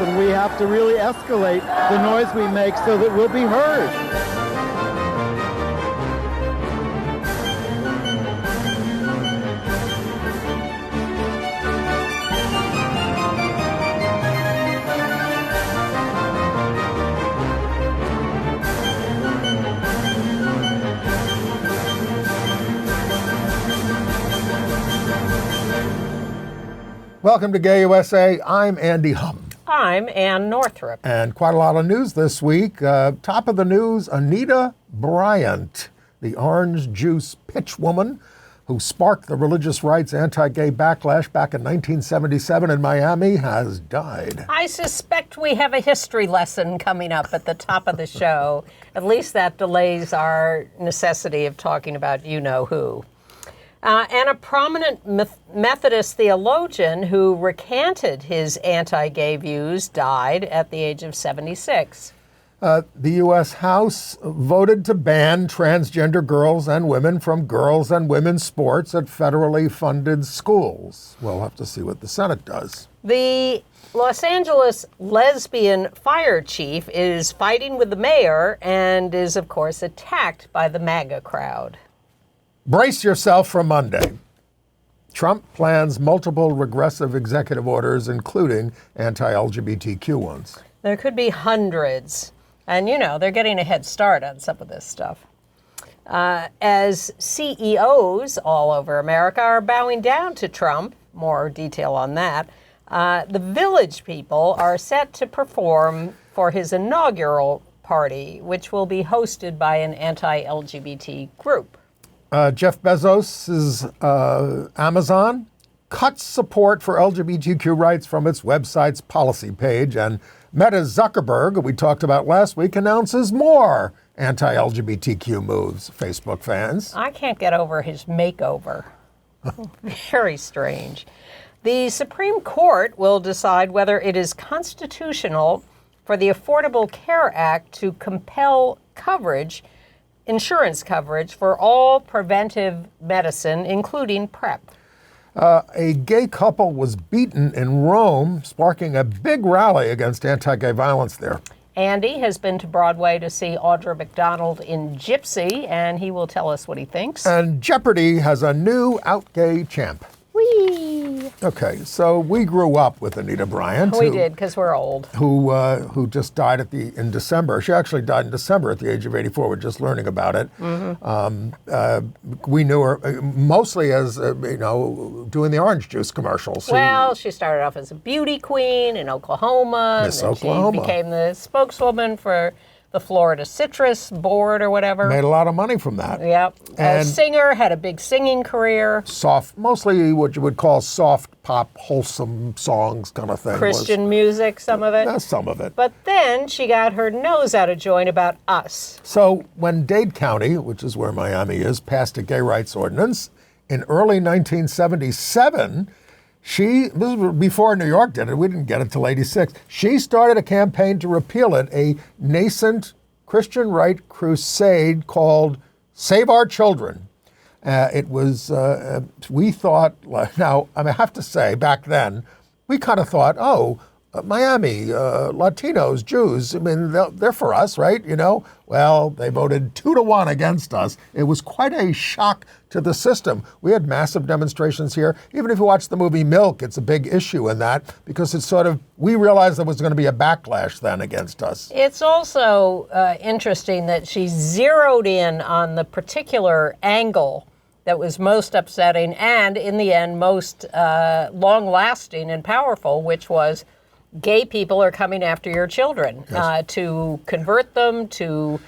and we have to really escalate the noise we make so that we'll be heard. Welcome to Gay USA. I'm Andy Hum. I'm Ann Northrup. And quite a lot of news this week. Top of the news, Anita Bryant, the orange juice pitch woman who sparked the religious rights anti-gay backlash back in 1977 in Miami, has died. I suspect we have a history lesson coming up at the top of the show. At least that delays our necessity of talking about you-know-who. And a prominent Methodist theologian who recanted his anti-gay views died at the age of 76. The U.S. House voted to ban transgender girls and women from girls and women's sports at federally funded schools. We'll have to see what the Senate does. The Los Angeles lesbian fire chief is fighting with the mayor and is, of course, attacked by the MAGA crowd. Brace yourself for Monday. Trump plans multiple regressive executive orders, including anti-LGBTQ ones. There could be hundreds. And, you know, they're getting a head start on some of this stuff. As CEOs all over America are bowing down to Trump, more detail on that, the Village People are set to perform for his inaugural party, which will be hosted by an anti-LGBT group. Jeff Bezos' Amazon cuts support for LGBTQ rights from its website's policy page, and Meta's Zuckerberg, who we talked about last week, announces more anti-LGBTQ moves, Facebook fans. I can't get over his makeover. Very strange. The Supreme Court will decide whether it is constitutional for the Affordable Care Act to compel insurance coverage for all preventive medicine, including PrEP. A gay couple was beaten in Rome, sparking a big rally against anti-gay violence there. Andy has been to Broadway to see Audra McDonald in Gypsy, and he will tell us what he thinks. And Jeopardy has a new out-gay champ. Whee! Okay, so we grew up with Anita Bryant. We did, because we're old. Who just died in December. She actually died in December at the age of 84. We're just learning about it. Mm-hmm. We knew her mostly as, doing the orange juice commercials. Well, she started off as a beauty queen in Oklahoma. Miss and then Oklahoma. She became the spokeswoman for the Florida Citrus Board or whatever. Made a lot of money from that. Yep. And a singer, had a big singing career. Soft, mostly what you would call soft pop, wholesome songs kind of thing. Christian music, some of it. Some of it. But then she got her nose out of joint about us. So when Dade County, which is where Miami is, passed a gay rights ordinance in early 1977, this was before New York did it. We didn't get it till 86. She started a campaign to repeal it, a nascent Christian right crusade called Save Our Children. It was, we thought, now, I have to say, back then, we kind of thought, Miami, Latinos, Jews, I mean, they're for us, right? Well, they voted 2-1 against us. It was quite a shock to the system. We had massive demonstrations here. Even if you watch the movie Milk, it's a big issue in that because it's we realized there was going to be a backlash then against us. It's also interesting that she zeroed in on the particular angle that was most upsetting and, in the end, most long-lasting and powerful, which was gay people are coming after your children, yes. To convert them, to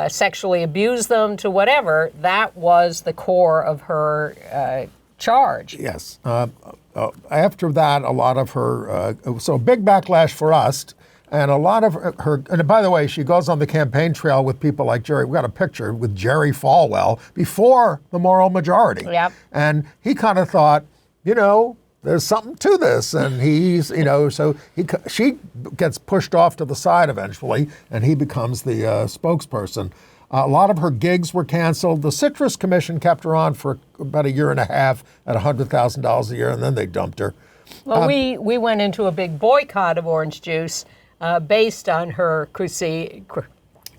sexually abuse them, to whatever. That was the core of her charge. Yes. After that, a lot of her, so big backlash for us, and a lot of her, and by the way, she goes on the campaign trail with people like Jerry. We got a picture with Jerry Falwell before the moral majority. Yep. And he kind of thought, there's something to this, and she gets pushed off to the side eventually, and he becomes the spokesperson. A lot of her gigs were canceled. The Citrus Commission kept her on for about a year and a half at $100,000 a year, and then they dumped her. Well, we went into a big boycott of orange juice based on her crusade,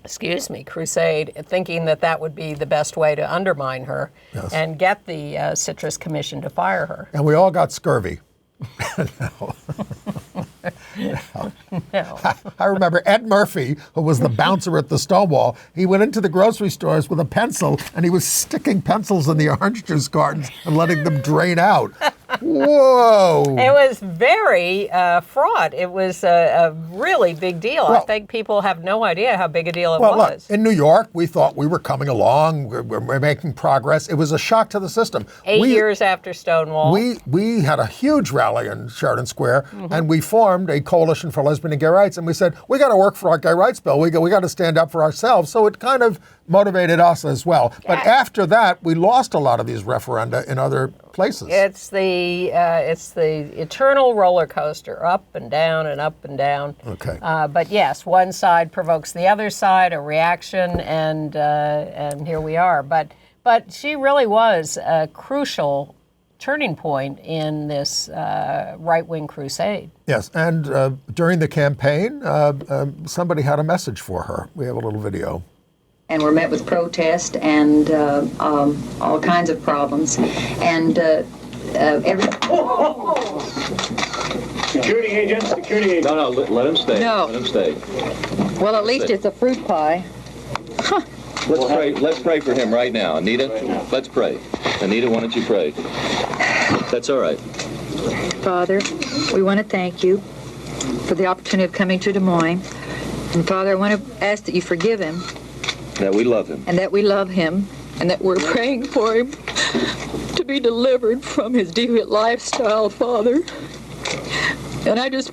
thinking that would be the best way to undermine her and get the Citrus Commission to fire her. And we all got scurvy. No. I remember Ed Murphy, who was the bouncer at the Stonewall. He went into the grocery stores with a pencil, and he was sticking pencils in the orange juice cartons and letting them drain out. Whoa! It was very fraught. It was a really big deal. I think people have no idea how big a deal it was. Look, in New York, we thought we were coming along. We're making progress. It was a shock to the system. 8 years after Stonewall. We had a huge rally in Sheridan Square, and we formed a coalition for lesbian and gay rights, and we said, we got to work for our gay rights bill. We got to stand up for ourselves. So it kind of motivated us as well. But after that, we lost a lot of these referenda in other places. It's the eternal roller coaster, up and down and up and down. Okay. But yes, one side provokes the other side, a reaction, and here we are. But she really was a crucial turning point in this right-wing crusade. Yes, and during the campaign, somebody had a message for her. We have a little video. And were met with protest and all kinds of problems. And Security agent, security agent. No, let him stay. No. Let him stay. well, at least it's a fruit pie. Let's pray. Let's pray for him right now. Anita, let's pray. Anita, why don't you pray? That's all right. Father, we want to thank you for the opportunity of coming to Des Moines. And Father, I want to ask that you forgive him. That we love him. And that we love him. And that we're praying for him to be delivered from his deviant lifestyle, Father. And I just...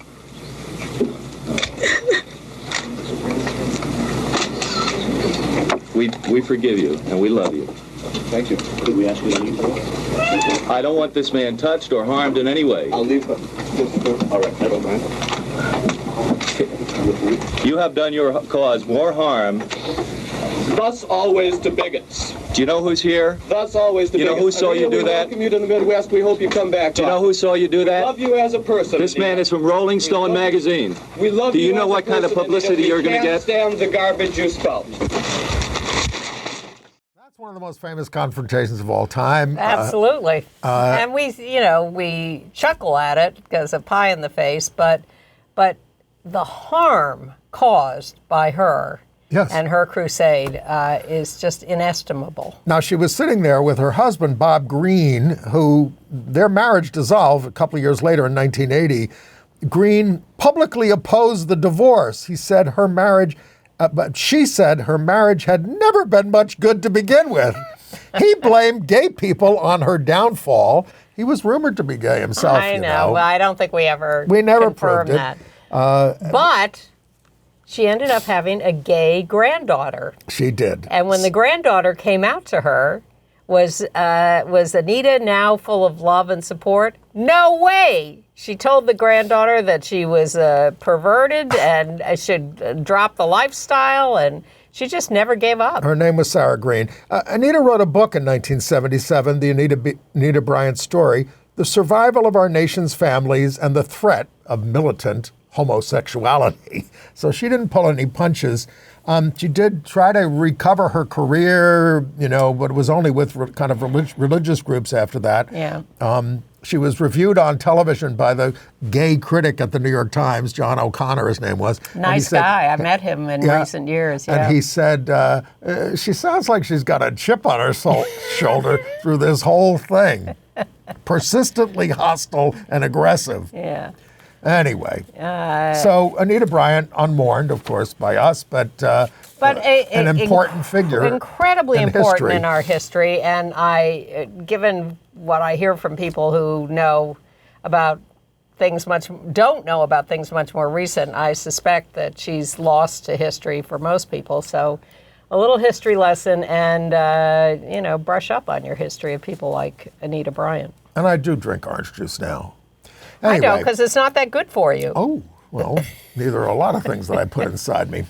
We forgive you and we love you. Thank you. Could we ask you to leave? I don't want this man touched or harmed in any way. I'll leave. All right, I don't mind. You have done your cause more harm. Thus always to bigots. Do you know who's here? Thus always to You know bigots. who saw you do We that? welcome you to the Midwest. We hope you come back. Do you know who saw you do We that? love you as a person. This man is from Rolling Stone magazine. We love Do you you know as what a kind of person, publicity Anita. you're going to We can't get? stand the garbage you spout. That's one of the most famous confrontations of all time. Absolutely. And we chuckle at it because of pie in the face, but the harm caused by her and her crusade is just inestimable. Now, she was sitting there with her husband, Bob Greene, who their marriage dissolved a couple of years later in 1980. Greene publicly opposed the divorce. He said her marriage, but she said her marriage had never been much good to begin with. He blamed gay people on her downfall. He was rumored to be gay himself. I know. Well, I don't think we never confirmed proved that. But she ended up having a gay granddaughter. She did. And when the granddaughter came out to her, was Anita now full of love and support? No way! She told the granddaughter that she was perverted and should drop the lifestyle, and she just never gave up. Her name was Sarah Greene. Anita wrote a book in 1977, The Anita Bryant Story, The Survival of Our Nation's Families and the Threat of Militant Homosexuality. So she didn't pull any punches. She did try to recover her career, but it was only with kind of religious groups after that. Yeah. She was reviewed on television by the gay critic at the New York Times, John O'Connor, his name was. Nice guy. I met him in recent years. Yeah. And he said, she sounds like she's got a chip on her shoulder through this whole thing. Persistently hostile and aggressive. Yeah. Anyway, so Anita Bryant, unmourned, of course, by us, but an important figure. Incredibly important history. in our history. And given what I hear from people who know about don't know about things much more recent, I suspect that she's lost to history for most people. So a little history lesson and, brush up on your history of people like Anita Bryant. And I do drink orange juice now. Anyway. I know, Anyway. because it's not that good for you. Oh, well, neither are a lot of things that I put inside me.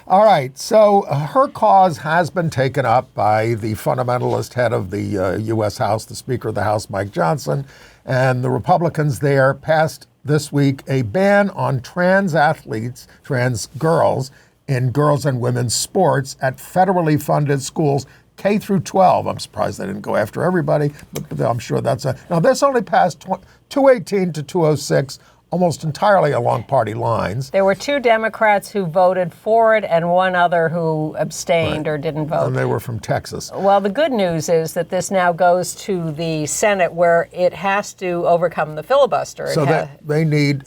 All right, so her cause has been taken up by the fundamentalist head of the U.S. House, the Speaker of the House, Mike Johnson, And the Republicans there passed this week a ban on trans athletes, trans girls, in girls and women's sports at federally funded schools K through 12. I'm surprised they didn't go after everybody, but I'm sure that's a... Now, this only passed 218 to 206, almost entirely along party lines. There were 2 Democrats who voted for it and 1 other who abstained or didn't vote. And they were from Texas. Well, the good news is that this now goes to the Senate, where it has to overcome the filibuster. So they need...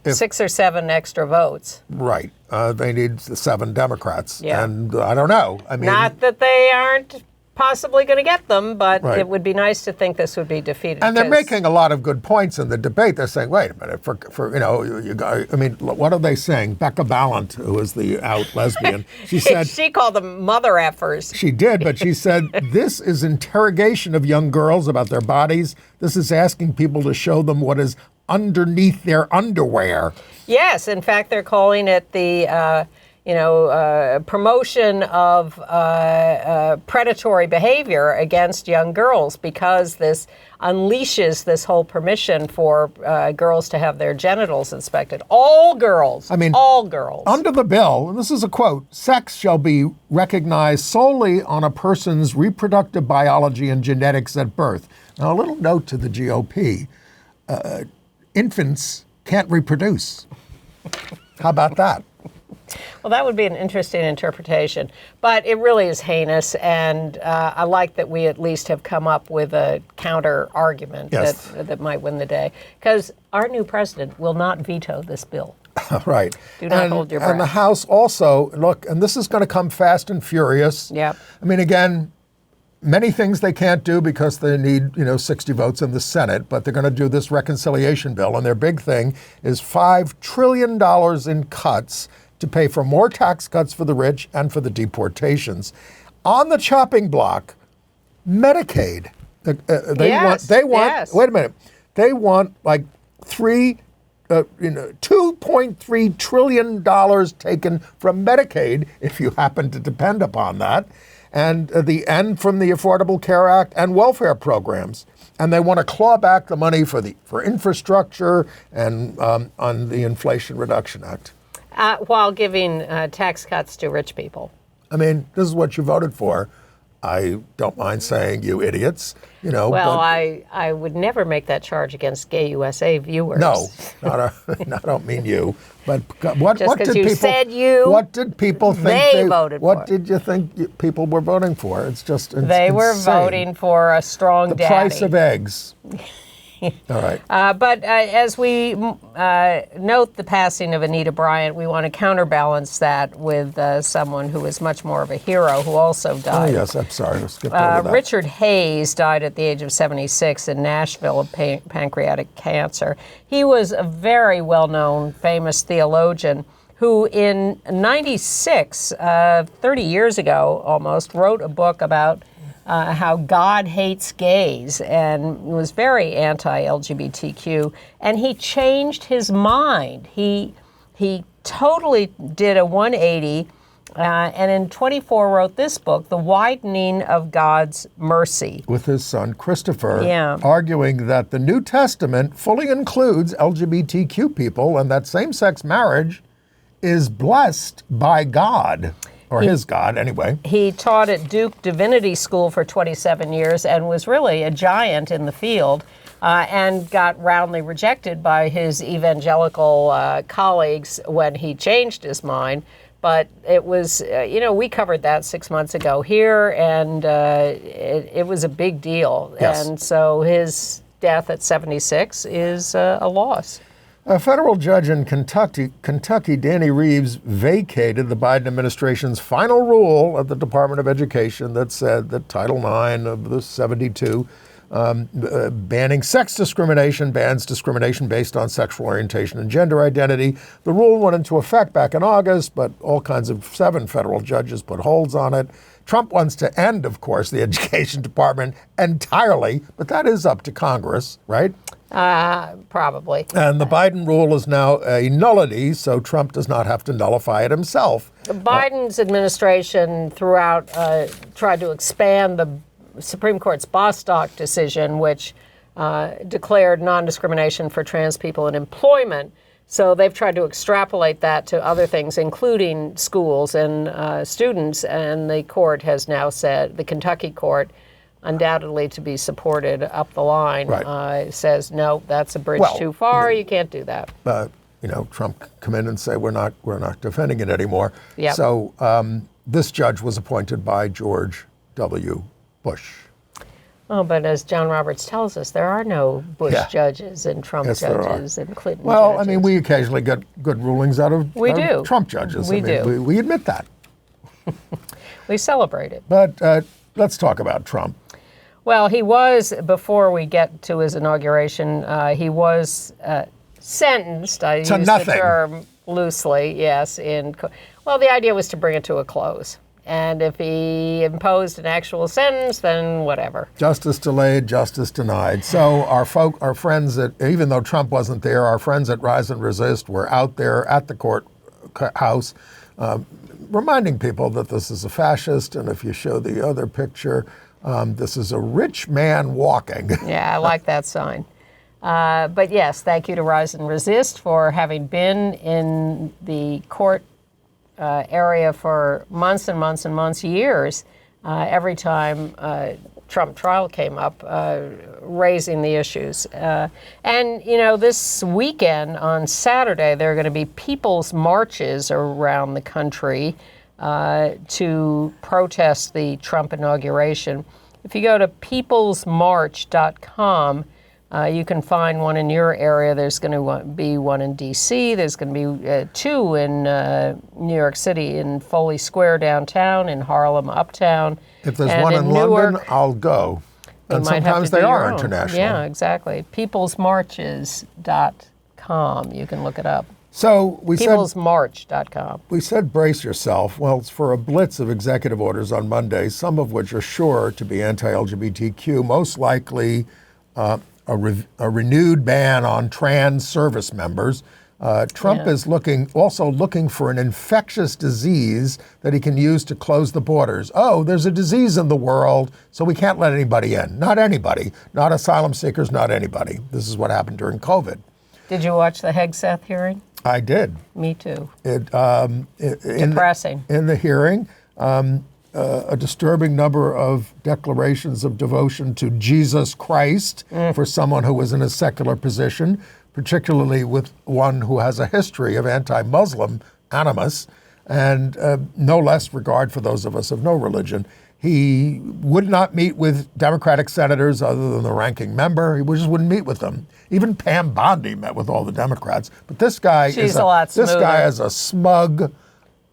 6 or 7 extra votes. Right. They need 7 Democrats. Yeah. And I don't know. I mean... Not that they aren't possibly going to get them, but Right. it would be nice to think this would be defeated. And they're making a lot of good points in the debate. They're saying, wait a minute, for you got, I mean, what are they saying? Becca Ballant, who is the out lesbian, she said... She called them mother effers. She did, but she said, this is interrogation of young girls about their bodies. This is asking people to show them what is underneath their underwear. Yes, in fact, they're calling it the... promotion of predatory behavior against young girls, because this unleashes this whole permission for girls to have their genitals inspected. All girls. I mean, all girls. Under the bill, and this is a quote, sex shall be recognized solely on a person's reproductive biology and genetics at birth. Now, a little note to the GOP. Infants can't reproduce. How about that? Well, that would be an interesting interpretation, but it really is heinous, and I like that we at least have come up with a counter argument that might win the day, because our new president will not veto this bill. Right. Do not hold your breath. And the House also, look, and this is going to come fast and furious. Yep. I mean, again, many things they can't do because they need, 60 votes in the Senate, but they're going to do this reconciliation bill, and their big thing is $5 trillion in cuts to pay for more tax cuts for the rich and for the deportations. On the chopping block, Medicaid. They want. Wait a minute. They want like $2.3 trillion taken from Medicaid, if you happen to depend upon that, and the end from the Affordable Care Act and welfare programs. And they want to claw back the money for infrastructure and on the Inflation Reduction Act. While giving tax cuts to rich people. I mean, this is what you voted for. I don't mind saying, you idiots. Well, I would never make that charge against Gay USA viewers. No, I don't mean you. But what did people? You said you. What did people think they voted for? What did you think people were voting for? It's just insane. They were voting for a strong daddy. The price of eggs. All right. But as we note the passing of Anita Bryant, we want to counterbalance that with someone who is much more of a hero who also died. Oh, yes, I'm sorry. I skipped over that. Richard Hayes died at the age of 76 in Nashville of pancreatic cancer. He was a very well-known, famous theologian who in 96, 30 years ago almost, wrote a book about how God hates gays, and was very anti-LGBTQ, and he changed his mind. He totally did a 180, and in 24 wrote this book, The Widening of God's Mercy. With his son Christopher, arguing that the New Testament fully includes LGBTQ people, and that same-sex marriage is blessed by God. Or his God, anyway. He taught at Duke Divinity School for 27 years and was really a giant in the field, and got roundly rejected by his evangelical colleagues when he changed his mind. But it was, we covered that 6 months ago here, and it was a big deal. Yes. And so his death at 76 is a loss. A federal judge in Kentucky, Danny Reeves, vacated the Biden administration's final rule at the Department of Education that said that Title IX of the 72 banning sex discrimination bans discrimination based on sexual orientation and gender identity. The rule went into effect back in August, but all kinds of 7 federal judges put holds on it. Trump wants to end, of course, the Education Department entirely, but that is up to Congress, right? Probably. And the Biden rule is now a nullity, so Trump does not have to nullify it himself. Biden's administration throughout tried to expand the Supreme Court's Bostock decision, which declared non-discrimination for trans people in employment. So they've tried to extrapolate that to other things, including schools and students. And the court has now said, the Kentucky court, undoubtedly to be supported up the line, says, no, that's a bridge too far. You can't do that. Trump come in and say, we're not defending it anymore. Yep. So this judge was appointed by George W. Bush. Oh, but as John Roberts tells us, there are no Bush judges and Trump judges and Clinton judges. Well, I mean, we occasionally get good rulings out of Trump judges. We do. We admit that. We celebrate it. But let's talk about Trump. Well, he was, before we get to his inauguration, he was sentenced, I use the term loosely, yes. Well, the idea was to bring it to a close. And if he imposed an actual sentence, then whatever. Justice delayed, justice denied. So our friends even though Trump wasn't there, our friends at Rise and Resist were out there at the courthouse reminding people that this is a fascist. And if you show the other picture, this is a rich man walking. Yeah, I like that sign. But yes, thank you to Rise and Resist for having been in the court area for months and months and months, years, every time Trump trial came up, raising the issues. And, this weekend on Saturday, there are going to be people's marches around the country to protest the Trump inauguration. If you go to peoplesmarch.com, you can find one in your area. There's going to be one in D.C. There's going to be two in New York City, in Foley Square downtown, in Harlem uptown. If there's one in London, I'll go. And sometimes they are international. Yeah, exactly. Peoplesmarches.com. You can look it up. So Peoplesmarch.com. We said brace yourself. Well, it's for a blitz of executive orders on Monday, some of which are sure to be anti-LGBTQ, most likely a renewed ban on trans service members. Trump is also looking for an infectious disease that he can use to close the borders. Oh, there's a disease in the world, so we can't let anybody in. Not anybody. Not asylum seekers, not anybody. This is what happened during COVID. Did you watch the Hegseth hearing? I did. Me too. Depressing. In the hearing, a disturbing number of declarations of devotion to Jesus Christ for someone who was in a secular position, particularly with one who has a history of anti-Muslim animus and no less regard for those of us of no religion. He would not meet with Democratic senators other than the ranking member. He just wouldn't meet with them. Even Pam Bondi met with all the Democrats. But this guy is a smug.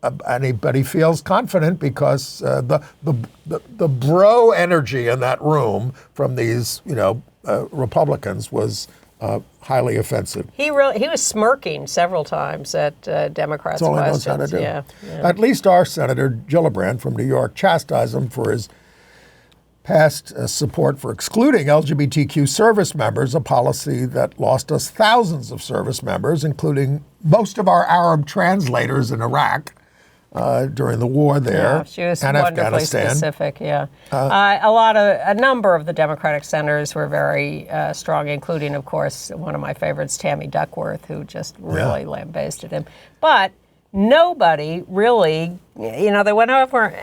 But he feels confident because the bro energy in that room from these Republicans was highly offensive. He was smirking several times at Democrats' That's all questions. He knows how to do. Yeah. At least our Senator Gillibrand from New York chastised him for his past support for excluding LGBTQ service members, a policy that lost us thousands of service members, including most of our Arab translators in Iraq. During the war there, yeah, she was and wonderfully Afghanistan. Specific. Yeah, a number of the Democratic senators were very strong, including, of course, one of my favorites, Tammy Duckworth, who just really lambasted him. But nobody really, they went over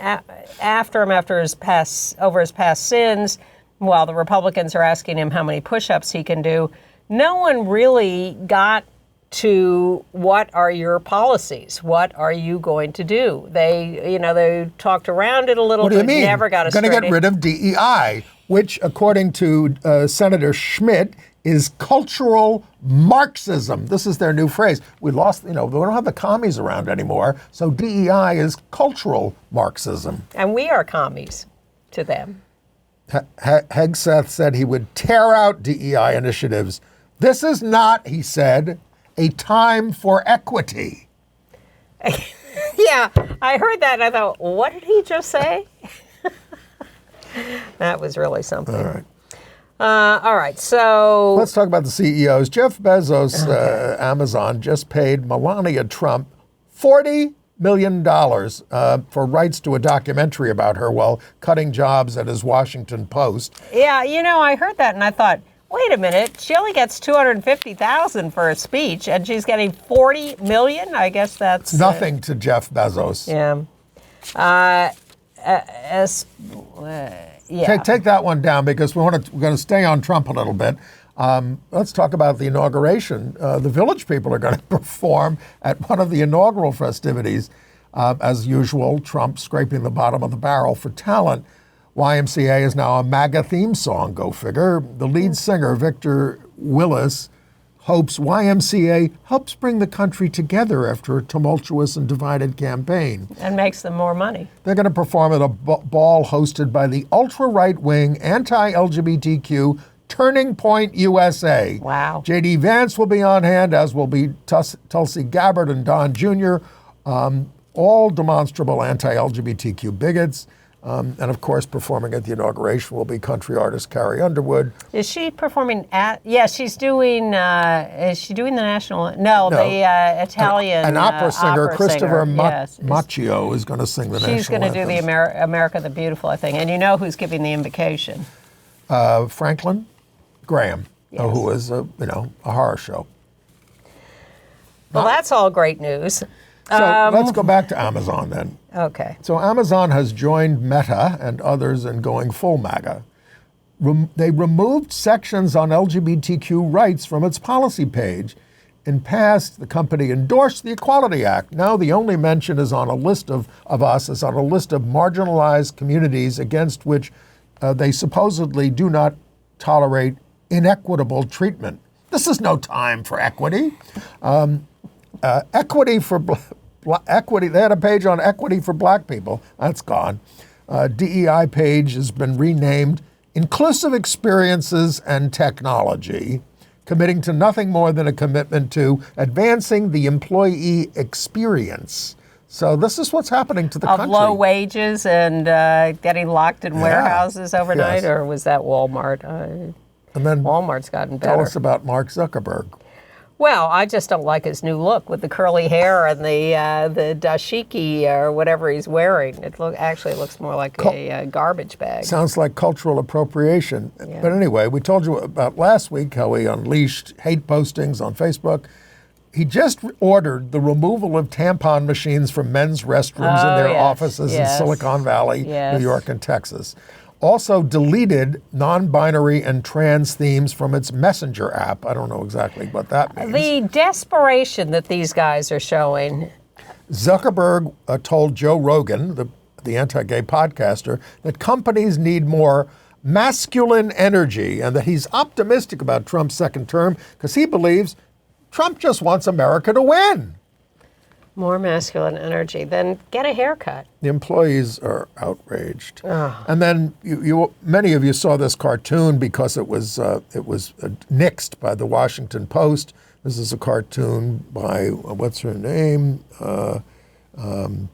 after him over his past sins, while the Republicans are asking him how many push-ups he can do. No one really got to what are your policies? What are you going to do? They talked around it a little, but never got a straight. Going to get rid of DEI, which, according to Senator Schmidt, is cultural Marxism. This is their new phrase. We lost, we don't have the commies around anymore, so DEI is cultural Marxism. And we are commies to them. Hegseth said he would tear out DEI initiatives. This is not, he said, a time for equity. Yeah, I heard that and I thought, what did he just say? That was really something. All right. All right, so let's talk about the CEOs. Jeff Bezos, Amazon, just paid Melania Trump $40 million for rights to a documentary about her while cutting jobs at his Washington Post. Yeah, I heard that and I thought, Wait a minute. She only gets $250,000 for a speech, and she's getting $40 million. I guess that's Nothing to Jeff Bezos. Yeah. Yeah. Take that one down because we're going to stay on Trump a little bit. Let's talk about the inauguration. The Village People are going to perform at one of the inaugural festivities. As usual, Trump scraping the bottom of the barrel for talent. YMCA is now a MAGA theme song, go figure. The lead singer, Victor Willis, hopes YMCA helps bring the country together after a tumultuous and divided campaign. And makes them more money. They're going to perform at a ball hosted by the ultra-right-wing, anti-LGBTQ Turning Point USA. Wow. J.D. Vance will be on hand, as will be Tulsi Gabbard and Don Jr., all demonstrable anti-LGBTQ bigots. And of course, performing at the inauguration will be country artist Carrie Underwood. Is she performing at? Yeah, she's doing. Is she doing the national? No, the Italian. An opera singer, Christopher yes. Macchio, is going to sing the national anthem. She's going to do the America the Beautiful, I think. And you know who's giving the invocation? Franklin Graham, Yes. who is a horror show. Well, that's all great news. So let's go back to Amazon then. Okay. So Amazon has joined Meta and others in going full MAGA. They removed sections on LGBTQ rights from its policy page. In past, the company endorsed the Equality Act. Now the only mention is on a list of marginalized communities against which they supposedly do not tolerate inequitable treatment. This is no time for equity. Equity for equity. They had a page on equity for black people. That's gone. DEI page has been renamed Inclusive Experiences and Technology, committing to nothing more than a commitment to advancing the employee experience. So this is what's happening to the country. Of low wages and getting locked in warehouses overnight, Yes. or was that Walmart? And then Walmart's gotten better. tell us about Mark Zuckerberg. Well, I just don't like his new look with the curly hair and the dashiki or whatever he's wearing. It actually looks more like a garbage bag. Sounds like cultural appropriation. Yeah. But anyway, we told you about last week how he unleashed hate postings on Facebook. He just ordered the removal of tampon machines from men's restrooms in their offices in Silicon Valley, New York, and Texas. Also deleted non-binary and trans themes from its Messenger app. I don't know exactly what that means. The desperation that these guys are showing. Zuckerberg told Joe Rogan, the anti-gay podcaster, that companies need more masculine energy and that he's optimistic about Trump's second term because he believes Trump just wants America to win. More masculine energy. Then get a haircut. The employees are outraged. And then many of you saw this cartoon because it was nixed by the Washington Post. This is a cartoon by, what's her name? Ann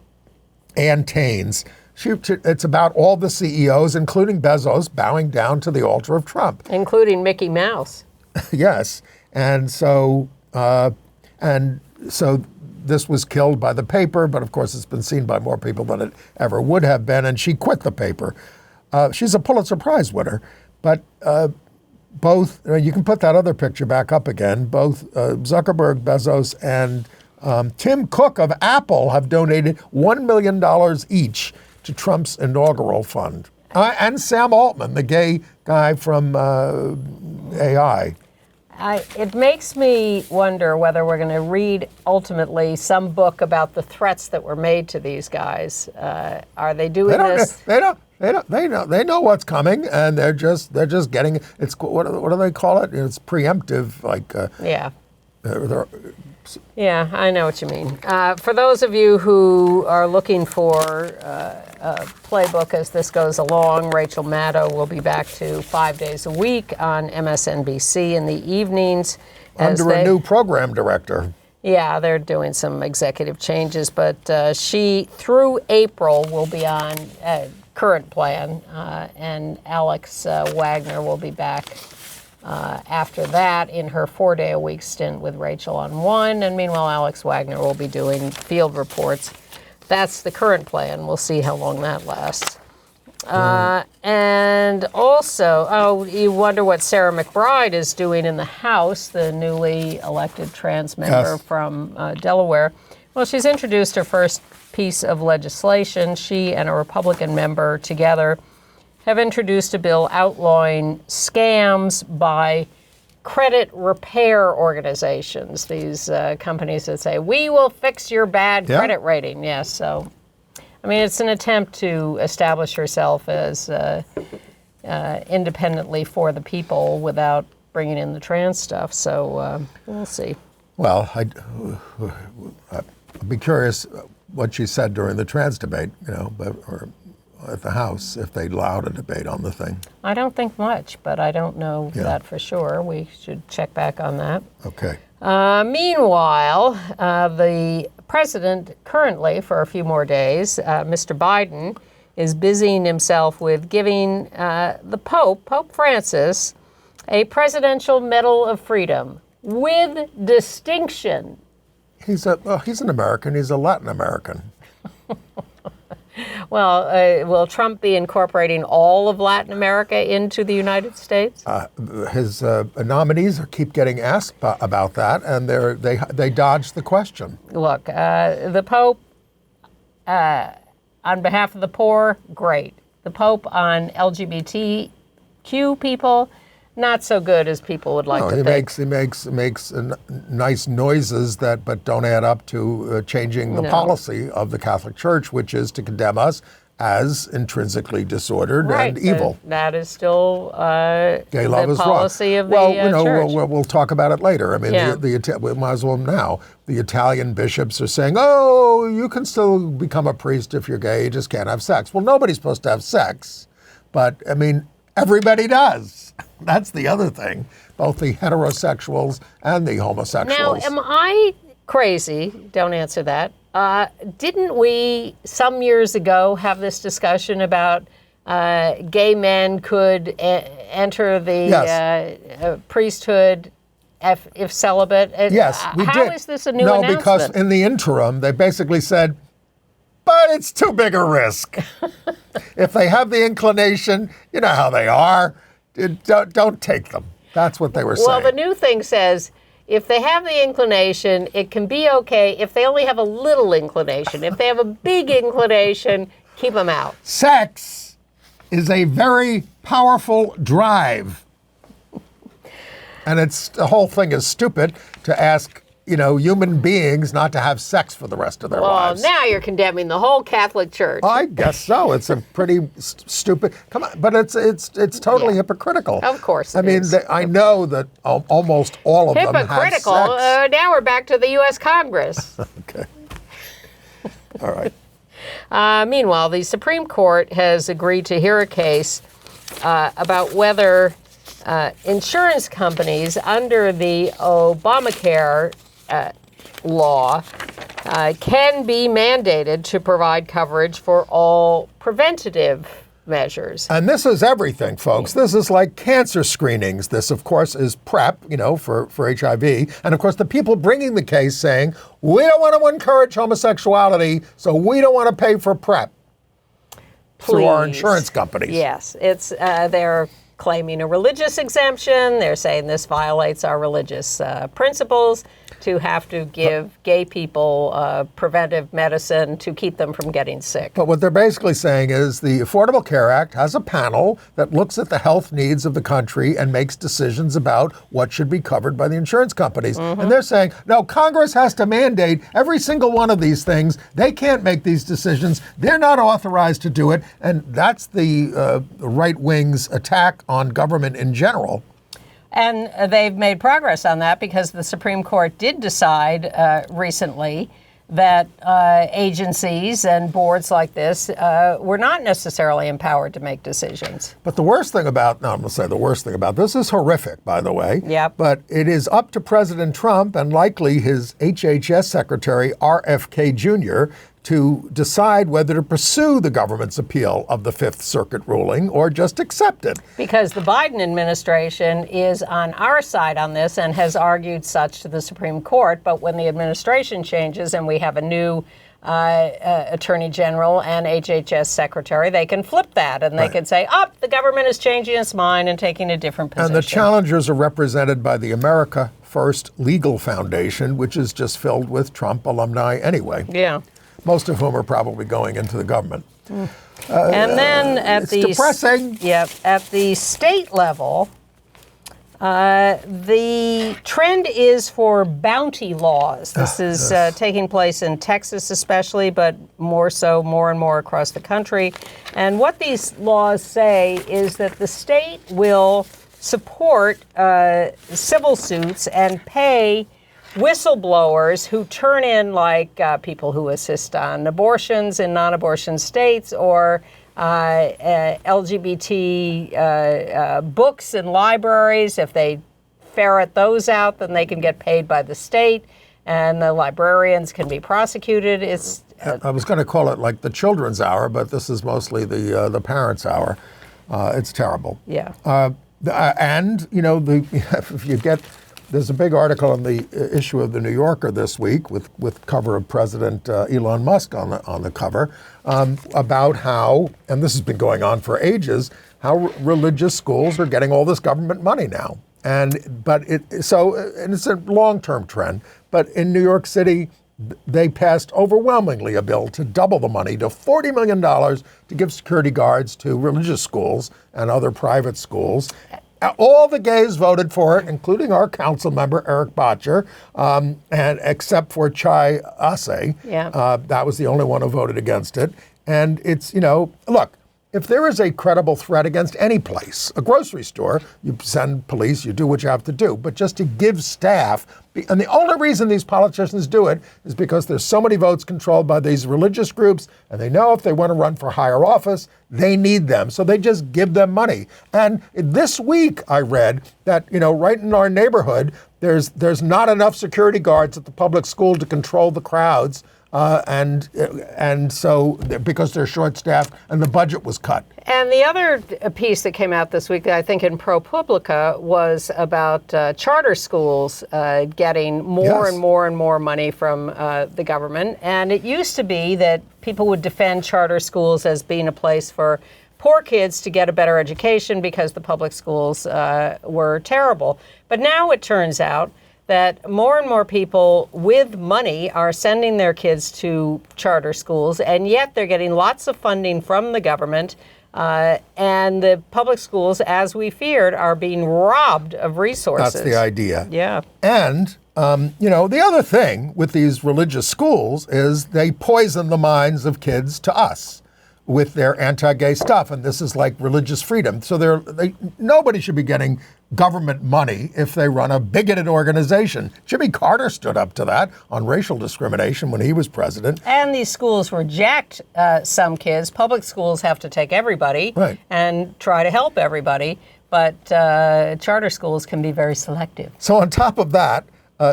Taines. It's about all the CEOs, including Bezos, bowing down to the altar of Trump. Including Mickey Mouse. Yes. And so this was killed by the paper, but of course it's been seen by more people than it ever would have been, and she quit the paper. She's a Pulitzer Prize winner, but both, you can put that other picture back up again, both Zuckerberg, Bezos, and Tim Cook of Apple have donated $1 million each to Trump's inaugural fund. And Sam Altman, the gay guy from AI. It makes me wonder whether we're going to read ultimately some book about the threats that were made to these guys. Are they doing this? They know what's coming, and they're just getting it's what do they call it? It's preemptive, like Yeah, I know what you mean. For those of you who are looking for a playbook as this goes along, Rachel Maddow will be back to 5 days a week on MSNBC in the evenings. Under a new program director. Yeah, they're doing some executive changes, but she, through April, will be on current plan, and Alex Wagner will be back after that in her 4-day-a-week stint with Rachel on one, and meanwhile Alex Wagner will be doing field reports. That's the current plan. We'll see how long that lasts. And also, you wonder what Sarah McBride is doing in the House, the newly elected trans member from Delaware. Well, she's introduced her first piece of legislation. She and a Republican member together have introduced a bill outlawing scams by credit repair organizations, these companies that say, we will fix your bad credit rating. Yes, so, I mean, it's an attempt to establish herself as independently for the people without bringing in the trans stuff, so we'll see. Well, I'd be curious what she said during the trans debate, or at the House, if they allowed a debate on the thing. I don't think much, but I don't know that for sure. We should check back on that. Okay. Meanwhile, the president currently, for a few more days, Mr. Biden, is busying himself with giving the Pope Francis, a Presidential Medal of Freedom with distinction. He's an American. He's a Latin American. Well, will Trump be incorporating all of Latin America into the United States? His nominees keep getting asked about that, and they dodge the question. Look, the Pope, on behalf of the poor, great. The Pope on LGBTQ people, not so good as people would like to think. He makes nice noises but don't add up to changing the policy of the Catholic Church, which is to condemn us as intrinsically disordered and evil. That is still gay love is policy wrong. of the Church. We'll talk about it later. I mean, we might as well now. The Italian bishops are saying, "Oh, you can still become a priest if you're gay. You just can't have sex." Well, nobody's supposed to have sex, but I mean, everybody does. That's the other thing. Both the heterosexuals and the homosexuals. Now, am I crazy? Don't answer that. Didn't we, some years ago, have this discussion about gay men could enter the priesthood if celibate? Yes, we did. How is this a new announcement? No, because in the interim, they basically said, but it's too big a risk. If they have the inclination, you know how they are, don't take them. That's what they were saying. Well, the new thing says, if they have the inclination, it can be okay if they only have a little inclination. If they have a big inclination, keep them out. Sex is a very powerful drive. And the whole thing is stupid to ask, human beings not to have sex for the rest of their lives. Well, now you're condemning the whole Catholic Church. I guess so. It's a pretty stupid. Come on, but it's totally hypocritical. Of course, it is. I know that almost all of them have hypocritical. sex. Now we're back to the U.S. Congress. Okay. All right. Meanwhile, the Supreme Court has agreed to hear a case about whether insurance companies under the Obamacare law can be mandated to provide coverage for all preventative measures. And this is everything, folks. This is like cancer screenings. This, of course, is PrEP, for HIV. And, of course, the people bringing the case saying, we don't want to encourage homosexuality, so we don't want to pay for PrEP. Please. Through our insurance companies. Yes, it's they're claiming a religious exemption. They're saying this violates our religious principles to have to give gay people preventive medicine to keep them from getting sick. But what they're basically saying is the Affordable Care Act has a panel that looks at the health needs of the country and makes decisions about what should be covered by the insurance companies. Mm-hmm. And they're saying, no, Congress has to mandate every single one of these things. They can't make these decisions. They're not authorized to do it. And that's the right wing's attack on government in general. And they've made progress on that because the Supreme Court did decide recently that agencies and boards like this were not necessarily empowered to make decisions. But the worst thing about, no, I'm going to say the worst thing about this is horrific, by the way. Yep. But it is up to President Trump and likely his HHS Secretary, RFK Jr., to decide whether to pursue the government's appeal of the Fifth Circuit ruling or just accept it. Because the Biden administration is on our side on this and has argued such to the Supreme Court. But when the administration changes and we have a new Attorney General and HHS Secretary, they can flip that and they Right. can say, the government is changing its mind and taking a different position. And the challengers are represented by the America First Legal Foundation, which is just filled with Trump alumni anyway. Yeah. Most of whom are probably going into the government. And then at it's the depressing. At the state level, the trend is for bounty laws. This is taking place in Texas especially, but more and more across the country. And what these laws say is that the state will support civil suits and pay whistleblowers who turn in, like people who assist on abortions in non-abortion states, or LGBT books in libraries. If they ferret those out, then they can get paid by the state, and the librarians can be prosecuted. I was going to call it like the children's hour, but this is mostly the parents' hour. It's terrible. Yeah. And if you get, there's a big article in the issue of the New Yorker this week with cover of President Elon Musk on the cover about how, and this has been going on for ages, how religious schools are getting all this government money now. And it's a long-term trend. But in New York City, they passed overwhelmingly a bill to double the money to $40 million to give security guards to religious schools and other private schools. All the gays voted for it, including our council member, Eric Botcher, and except for Chai Ase. Yeah. That was the only one who voted against it. And it's, look, if there is a credible threat against any place, a grocery store, you send police, you do what you have to do. But just to give staff, and the only reason these politicians do it is because there's so many votes controlled by these religious groups, and they know if they want to run for higher office, they need them. So they just give them money. And this week I read that, right in our neighborhood, there's not enough security guards at the public school to control the crowds. And so because they're short-staffed and the budget was cut. And the other piece that came out this week, I think in ProPublica, was about charter schools getting more and more money from the government. And it used to be that people would defend charter schools as being a place for poor kids to get a better education because the public schools were terrible. But now it turns out that more and more people with money are sending their kids to charter schools, and yet they're getting lots of funding from the government. And the public schools, as we feared, are being robbed of resources. That's the idea. Yeah. And, the other thing with these religious schools is they poison the minds of kids to us with their anti-gay stuff. And this is like religious freedom. So nobody should be getting government money if they run a bigoted organization. Jimmy Carter stood up to that on racial discrimination when he was president. And these schools reject some kids. Public schools have to take everybody and try to help everybody. But charter schools can be very selective. So on top of that,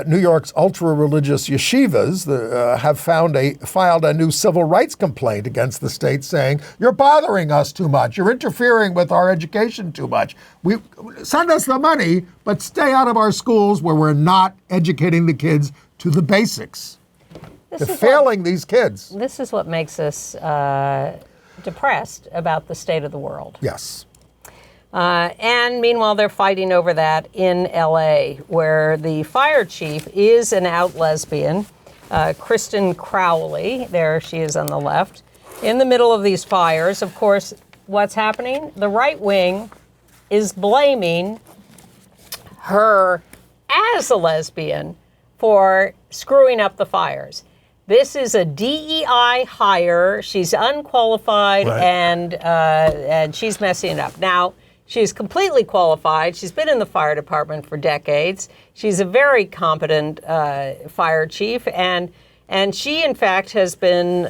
New York's ultra-religious yeshivas have filed a new civil rights complaint against the state saying, you're bothering us too much. You're interfering with our education too much. Send us the money, but stay out of our schools where we're not educating the kids to the basics. They're failing these kids. This is what makes us depressed about the state of the world. Yes. And meanwhile, they're fighting over that in L.A., where the fire chief is an out lesbian, Kristen Crowley. There she is on the left. In the middle of these fires, of course, what's happening? The right wing is blaming her as a lesbian for screwing up the fires. This is a DEI hire. She's unqualified, and she's messing it up. Now, she's completely qualified. She's been in the fire department for decades. She's a very competent fire chief, and she, in fact, has been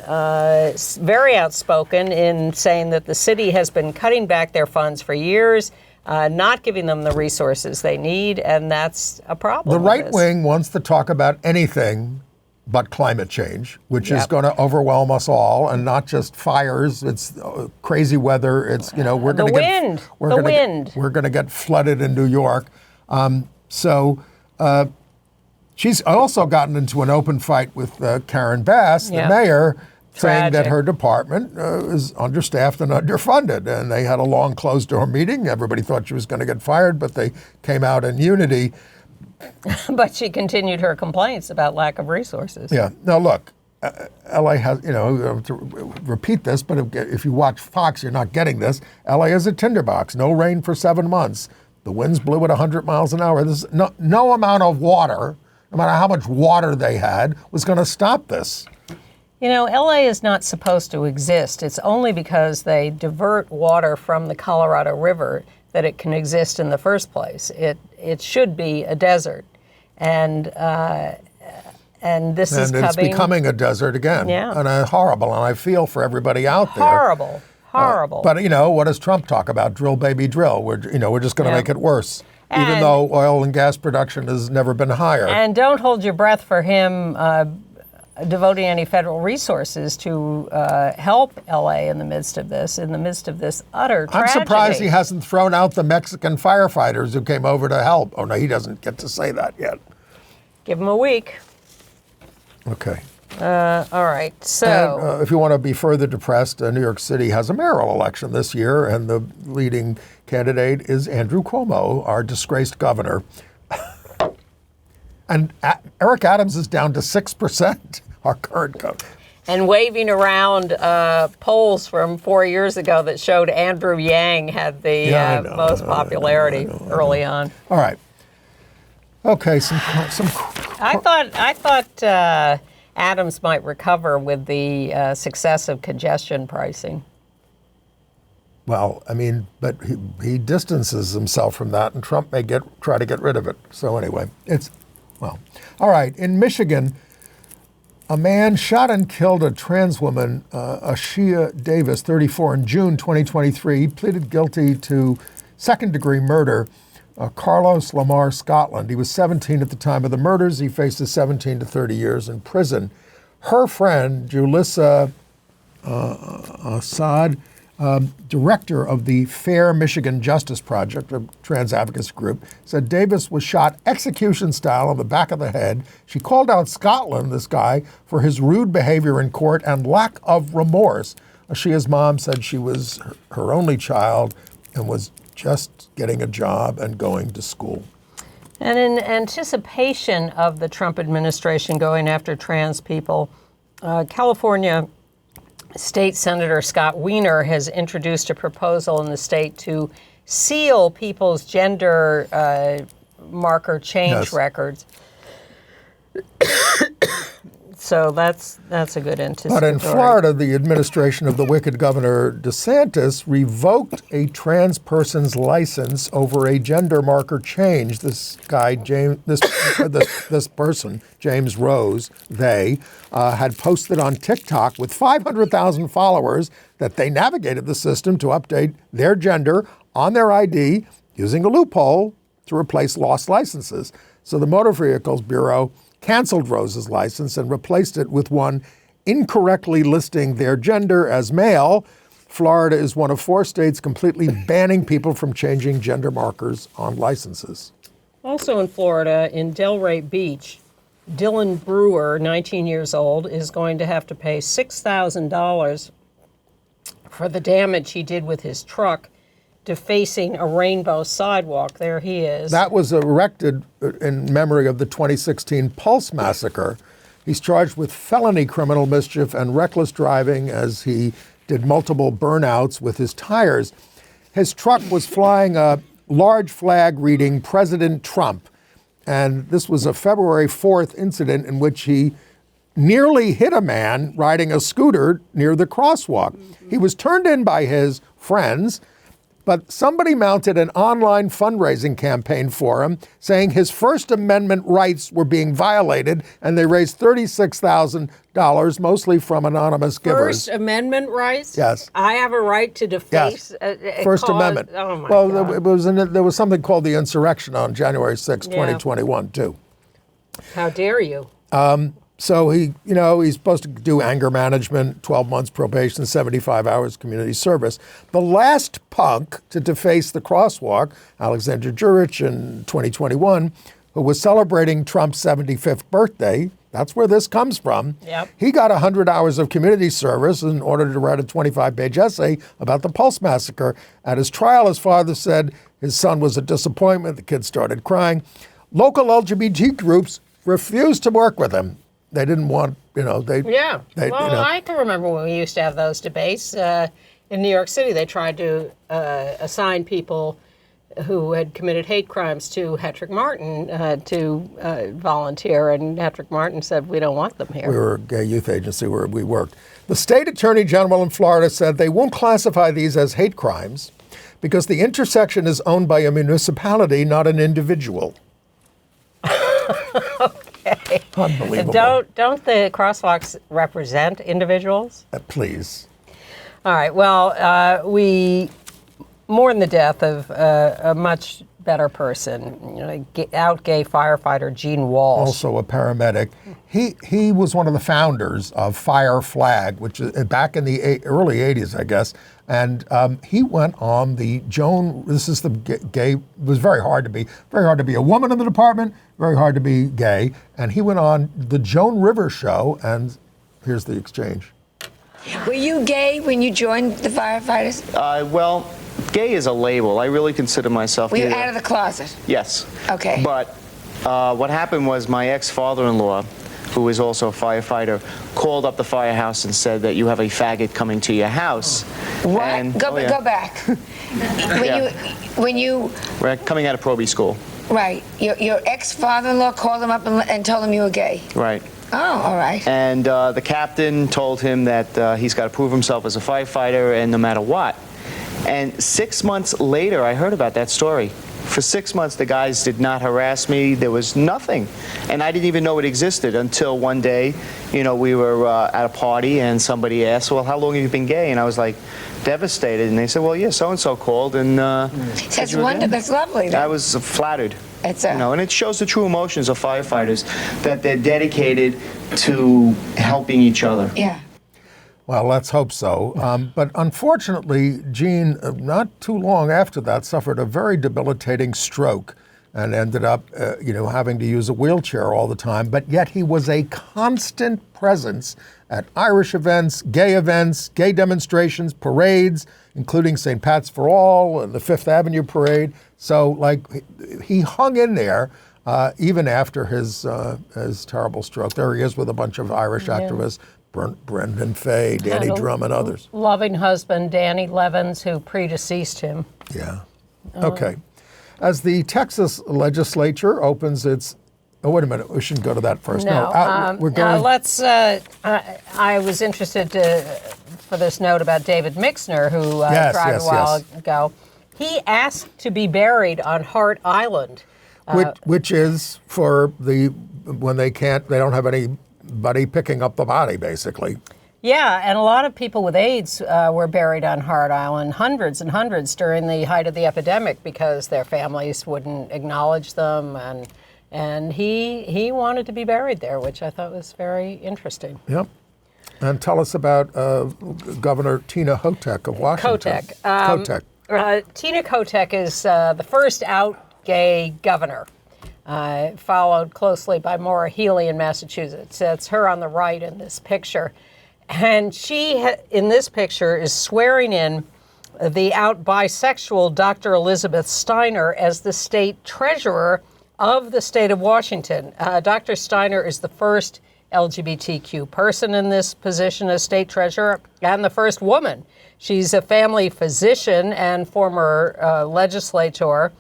very outspoken in saying that the city has been cutting back their funds for years, not giving them the resources they need, and that's a problem. The right wing wants to talk about anything but climate change, which is going to overwhelm us all, and not just fires. It's crazy weather. It's we're going to get flooded in New York. She's also gotten into an open fight with Karen Bass, the Yeah. mayor, saying that Tragic. her department is understaffed and underfunded. And they had a long closed-door meeting. Everybody thought she was going to get fired, but they came out in unity. But she continued her complaints about lack of resources. Yeah. Now, look, LA has, to repeat this, but if you watch Fox, you're not getting this. LA is a tinderbox. No rain for 7 months. The winds blew at 100 miles an hour. There's no amount of water, no matter how much water they had, was going to stop this. LA is not supposed to exist. It's only because they divert water from the Colorado River that it can exist in the first place. It should be a desert. And this is And it's becoming a desert again. Yeah. And horrible. And I feel for everybody out there. horrible. But what does Trump talk about? Drill, baby, drill. We're just going to Yeah. make it worse, even And- though oil and gas production has never been higher. And don't hold your breath for him devoting any federal resources to help LA in the midst of this utter I'm tragedy. surprised he hasn't thrown out the Mexican firefighters who came over to help. Oh no, he doesn't get to say that yet. Give him a week. Okay. All right. So. And if you want to be further depressed, New York City has a mayoral election this year, and the leading candidate is Andrew Cuomo, our disgraced governor. And Eric Adams is down to 6%, our current governor. And waving around polls from 4 years ago that showed Andrew Yang had the most popularity early on. All right. Okay, some. I thought Adams might recover with the success of congestion pricing. Well, but he distances himself from that, and Trump may try to get rid of it. So anyway, all right. In Michigan, a man shot and killed a trans woman, Ashia Davis, 34, in June 2023. He pleaded guilty to second-degree murder. Carlos Lamar, Scotland. He was 17 at the time of the murders. He faces 17 to 30 years in prison. Her friend, Julissa Assad, director of the Fair Michigan Justice Project, a trans advocacy group, said Davis was shot execution style on the back of the head. She called out Scotland, this guy, for his rude behavior in court and lack of remorse. Ashia's mom said she was her only child and was just getting a job and going to school. And in anticipation of the Trump administration going after trans people, California State Senator Scott Wiener has introduced a proposal in the state to seal people's gender marker change records. So that's a good anticipatory. But in Florida, the administration of the wicked Governor DeSantis revoked a trans person's license over a gender marker change. This guy, this person, James Rose, had posted on TikTok with 500,000 followers that they navigated the system to update their gender on their ID using a loophole to replace lost licenses. So the Motor Vehicles Bureau canceled Rose's license and replaced it with one incorrectly listing their gender as male. Florida is one of 4 states completely banning people from changing gender markers on licenses. Also in Florida, in Delray Beach, Dylan Brewer, 19 years old, is going to have to pay $6,000 for the damage he did with his truck defacing a rainbow sidewalk. There he is. That was erected in memory of the 2016 Pulse massacre. He's charged with felony criminal mischief and reckless driving as he did multiple burnouts with his tires. His truck was flying a large flag reading President Trump. And this was a February 4th incident in which he nearly hit a man riding a scooter near the crosswalk. He was turned in by his friends, but somebody mounted an online fundraising campaign for him, saying his First Amendment rights were being violated, and they raised $36,000, mostly from anonymous givers. First Amendment rights? Yes. I have a right to deface Yes. First Amendment. Oh my well, God. there was something called the insurrection on January 6, 2021, too. How dare you? So he's supposed to do anger management, 12 months probation, 75 hours community service. The last punk to deface the crosswalk, Alexander Jurich in 2021, who was celebrating Trump's 75th birthday. That's where this comes from. Yep. He got 100 hours of community service in order to write a 25-page essay about the Pulse massacre. At his trial, his father said his son was a disappointment. The kid started crying. Local LGBT groups refused to work with him. They didn't want, I can remember when we used to have those debates. In New York City, they tried to assign people who had committed hate crimes to Hetrick Martin to volunteer, and Hetrick Martin said, we don't want them here. We were a gay youth agency where we worked. The state attorney general in Florida said they won't classify these as hate crimes because the intersection is owned by a municipality, not an individual. Okay. Unbelievable. Don't the crosswalks represent individuals? Please. All right. Well, we mourn the death of a much better person, out gay firefighter Gene Walsh. Also a paramedic. He was one of the founders of Fire Flag, which is back in the early 80s, I guess. And he went on the Joan. This is the gay. It was very hard to be a woman in the department. Very hard to be gay. And he went on the Joan Rivers show. And here's the exchange. Were you gay when you joined the firefighters? Well, gay is a label. I really consider myself Were you gay. out of the closet? Yes. Okay. But what happened was my ex-father-in-law, who was also a firefighter, called up the firehouse and said that you have a faggot coming to your house. What? And, Go back. when you We're coming out of probie school. right, your ex-father-in-law called him up and told him you were gay. Right. Oh, all right. And the captain told him that he's got to prove himself as a firefighter, and no matter what. And 6 months later, I heard about that story. For 6 months, the guys did not harass me. There was nothing. And I didn't even know it existed until one day, we were at a party and somebody asked, well, how long have you been gay? And I was like, devastated. And they said, well, yeah, so-and-so called. And That's wonderful. That's lovely. I was flattered. It's and it shows the true emotions of firefighters, that they're dedicated to helping each other. Yeah. Well, let's hope so. But unfortunately, Gene, not too long after that, suffered a very debilitating stroke and ended up, having to use a wheelchair all the time. But yet he was a constant presence at Irish events, gay demonstrations, parades, including St. Pat's for All and the Fifth Avenue Parade. So, he hung in there even after his terrible stroke. There he is with a bunch of Irish activists. Brendan Fay, Danny Drum, and others. Loving husband, Danny Levins, who predeceased him. Yeah. Okay. As the Texas legislature opens its... Oh, wait a minute. We shouldn't go to that first. We're going... I was interested for this note about David Mixner, who tried a while ago. He asked to be buried on Hart Island. Which is for when they don't have anybody picking up the body, basically. Yeah, and a lot of people with AIDS were buried on Hart Island, hundreds and hundreds during the height of the epidemic because their families wouldn't acknowledge them, and he wanted to be buried there, which I thought was very interesting. Yep. And tell us about Governor Tina Kotek of Washington. Kotek. Tina Kotek is the first out gay governor, followed closely by Maura Healey in Massachusetts. It's her on the right in this picture. And she, in this picture, is swearing in the out bisexual Dr. Elizabeth Steiner as the state treasurer of the state of Washington. Dr. Steiner is the first LGBTQ person in this position as state treasurer and the first woman. She's a family physician and former legislator.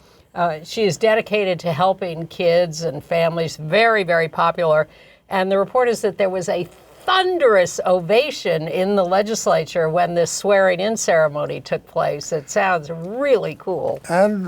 She is dedicated to helping kids and families, very, very popular. And the report is that there was a thunderous ovation in the legislature when this swearing-in ceremony took place. It sounds really cool. And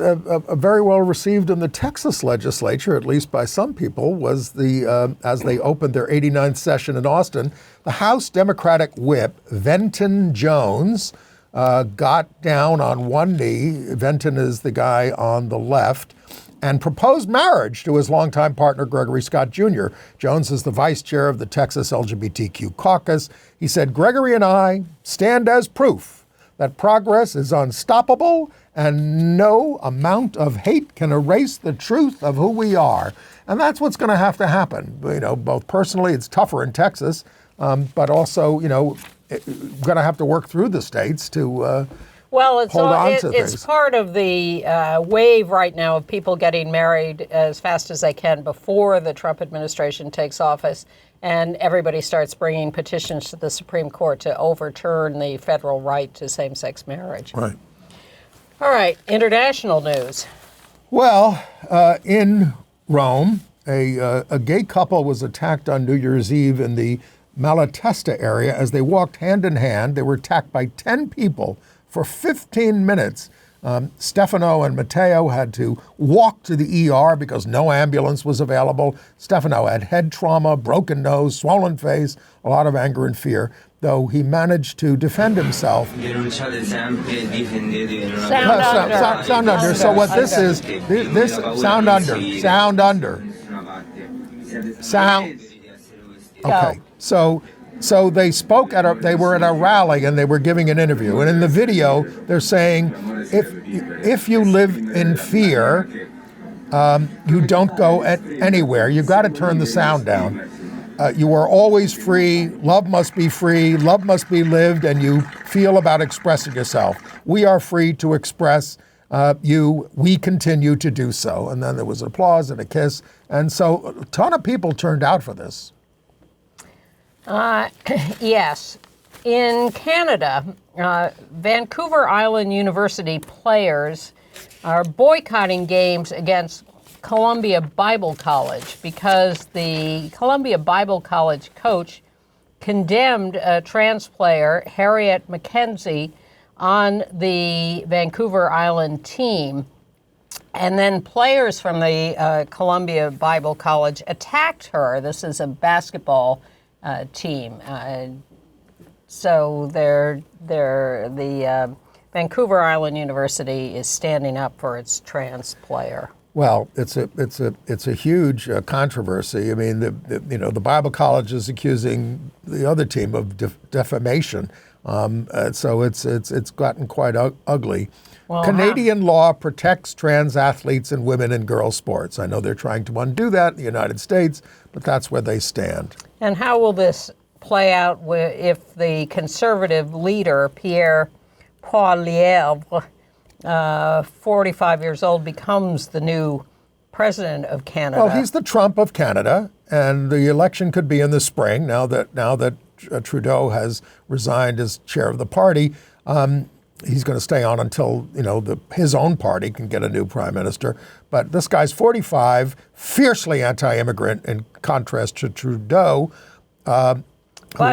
very well received in the Texas legislature, at least by some people, was as they opened their 89th session in Austin, the House Democratic whip, Venton Jones, got down on one knee. Venton is the guy on the left, and proposed marriage to his longtime partner, Gregory Scott Jr. Jones is the vice chair of the Texas LGBTQ caucus. He said, Gregory and I stand as proof that progress is unstoppable and no amount of hate can erase the truth of who we are. And that's what's going to have to happen. You know, both personally, it's tougher in Texas, but also, you know, we're going to have to work through the states to well, it's it's part of the wave right now of people getting married as fast as they can before the Trump administration takes office, and everybody starts bringing petitions to the Supreme Court to overturn the federal right to same-sex marriage. Right. All right, international news. Well, in Rome, a gay couple was attacked on New Year's Eve in the Malatesta area. As they walked hand in hand, they were attacked by 10 people for 15 minutes. Stefano and Matteo had to walk to the ER because no ambulance was available. Stefano had head trauma, broken nose, swollen face, a lot of anger and fear, though he managed to defend himself. Sound under. So what this is, this sound under. Okay. So they spoke they were at a rally and they were giving an interview. And in the video, they're saying, if you live in fear, you don't go anywhere. You've got to turn the sound down. You are always free. Love must be free. Love must be lived. And you feel about expressing yourself. We are free to express you. We continue to do so. And then there was applause and a kiss. And so a ton of people turned out for this. Yes. In Canada, Vancouver Island University players are boycotting games against Columbia Bible College because the Columbia Bible College coach condemned a trans player, Harriet Mackenzie, on the Vancouver Island team. And then players from the Columbia Bible College attacked her. This is a basketball team. So the Vancouver Island University is standing up for its trans player. Well, it's a huge controversy. I mean, the Bible College is accusing the other team of defamation. So it's gotten quite ugly. Well, Canadian law protects trans athletes and women in girls' sports. I know they're trying to undo that in the United States, but that's where they stand. And how will this play out if the conservative leader, Pierre Poilievre, 45 years old, becomes the new president of Canada? Well, he's the Trump of Canada, and the election could be in the spring now that Trudeau has resigned as chair of the party. He's going to stay on until, his own party can get a new prime minister. But this guy's 45, fiercely anti-immigrant in contrast to Trudeau. But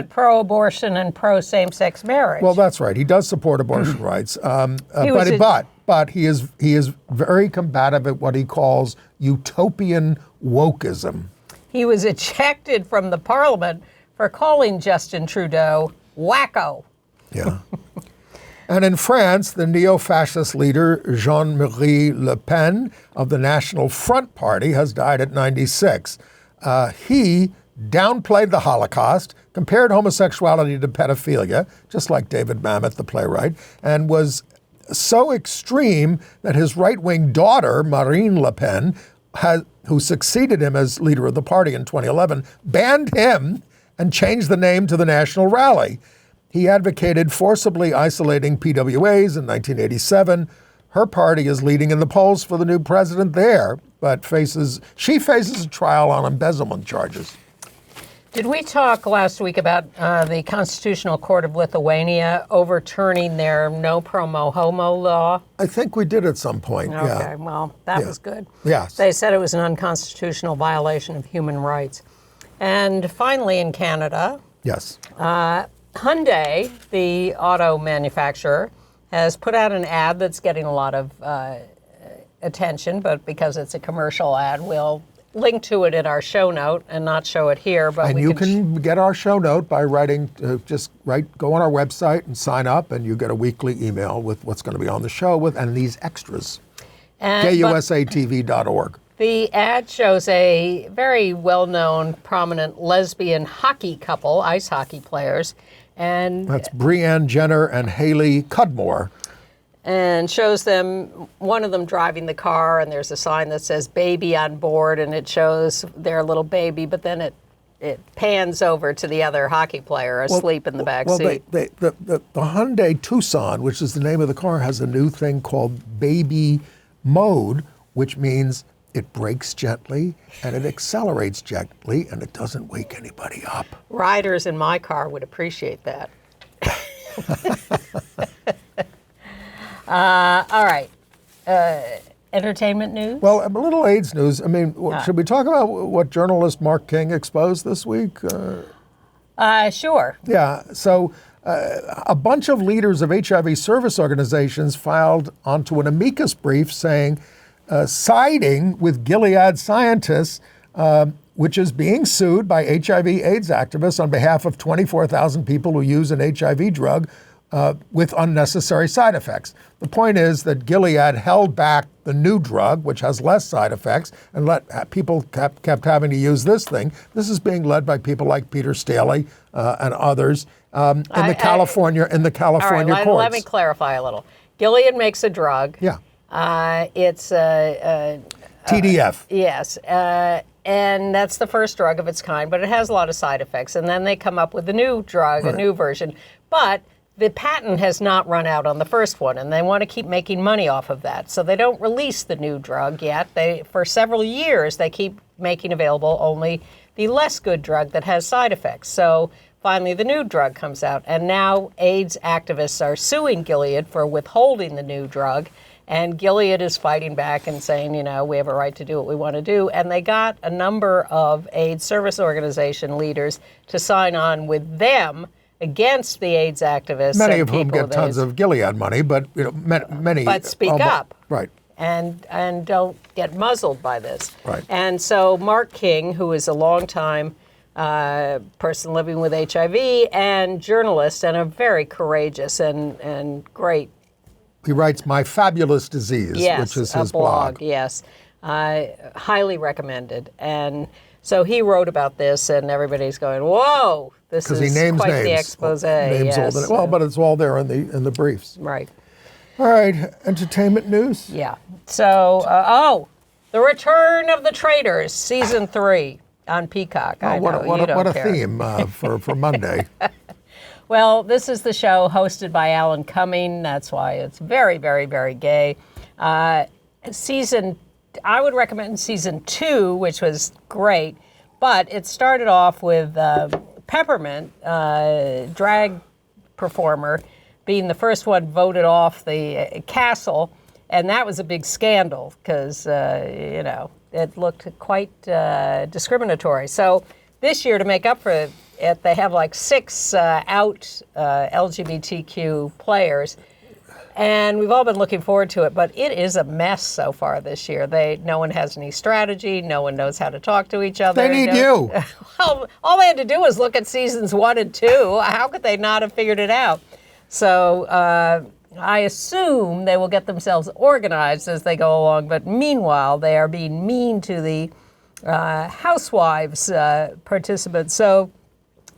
pro-abortion and pro-same-sex marriage. Well, that's right. He does support abortion rights. But he is very combative at what he calls utopian wokeism. He was ejected from the parliament for calling Justin Trudeau wacko. Yeah. And in France, the neo-fascist leader Jean-Marie Le Pen of the National Front Party has died at 96. He downplayed the Holocaust, compared homosexuality to pedophilia, just like David Mamet, the playwright, and was so extreme that his right-wing daughter, Marine Le Pen, who succeeded him as leader of the party in 2011, banned him and changed the name to the National Rally. He advocated forcibly isolating PWAs in 1987. Her party is leading in the polls for the new president there, but she faces a trial on embezzlement charges. Did we talk last week about the Constitutional Court of Lithuania overturning their no promo homo law? I think we did at some point, Okay, yeah. well, that was good. Yes. They said it was an unconstitutional violation of human rights. And finally in Canada, Yes. Hyundai, the auto manufacturer, has put out an ad that's getting a lot of attention, but because it's a commercial ad, we'll link to it in our show note and not show it here. But and you can get our show note by writing, go on our website and sign up, and you get a weekly email with what's going to be on the show and these extras. KUSATV.org. The ad shows a very well-known, prominent lesbian hockey couple, ice hockey players. And that's Brianne Jenner and Haley Cudmore. and shows them, one of them driving the car, and there's a sign that says baby on board, and it shows their little baby, but then it pans over to the other hockey player asleep in the back seat. The Hyundai Tucson, which is the name of the car, has a new thing called baby mode, which means it brakes gently and it accelerates gently and it doesn't wake anybody up. Riders in my car would appreciate that. All right. Entertainment news? Well, a little AIDS news. I mean, should we talk about what journalist Mark King exposed this week? Sure. Yeah. So a bunch of leaders of HIV service organizations filed onto an amicus brief saying, siding with Gilead scientists, which is being sued by HIV/AIDS activists on behalf of 24,000 people who use an HIV drug with unnecessary side effects. The point is that Gilead held back the new drug, which has less side effects, and people kept having to use this thing. This is being led by people like Peter Staley and others in the California courts. Let me clarify a little. Gilead makes a drug. Yeah. It's TDF. Yes. And that's the first drug of its kind, but it has a lot of side effects. And then they come up with a new drug, a new version. But the patent has not run out on the first one, and they want to keep making money off of that. So they don't release the new drug yet. For several years, they keep making available only the less good drug that has side effects. So finally, the new drug comes out. And now AIDS activists are suing Gilead for withholding the new drug. And Gilead is fighting back and saying, we have a right to do what we want to do. And they got a number of AIDS service organization leaders to sign on with them against the AIDS activists. Many of whom get tons of Gilead money, but many. But speak up. Right. And don't get muzzled by this. Right. And so Mark King, who is a longtime person living with HIV and journalist and a very courageous and great. He writes My Fabulous Disease, which is his blog. Yes, highly recommended. And so he wrote about this, and everybody's going, "Whoa, this is quite the expose." Yes. Well, but it's all there in the briefs. Right. All right, entertainment news. Yeah. So, The Return of the Traitors, season 3 on Peacock. What a theme for Monday. Well, this is the show hosted by Alan Cumming. That's why it's very, very, very gay. I would recommend season 2, which was great, but it started off with Peppermint, drag performer, being the first one voted off the castle, and that was a big scandal because, it looked quite discriminatory. So this year, to make up for it, they have like 6 out LGBTQ players, and we've all been looking forward to it, but it is a mess so far this year. No one has any strategy. No one knows how to talk to each other. They need you. Well, all they had to do was look at seasons 1 and 2. How could they not have figured it out? So I assume they will get themselves organized as they go along, but meanwhile, they are being mean to the housewives participants. So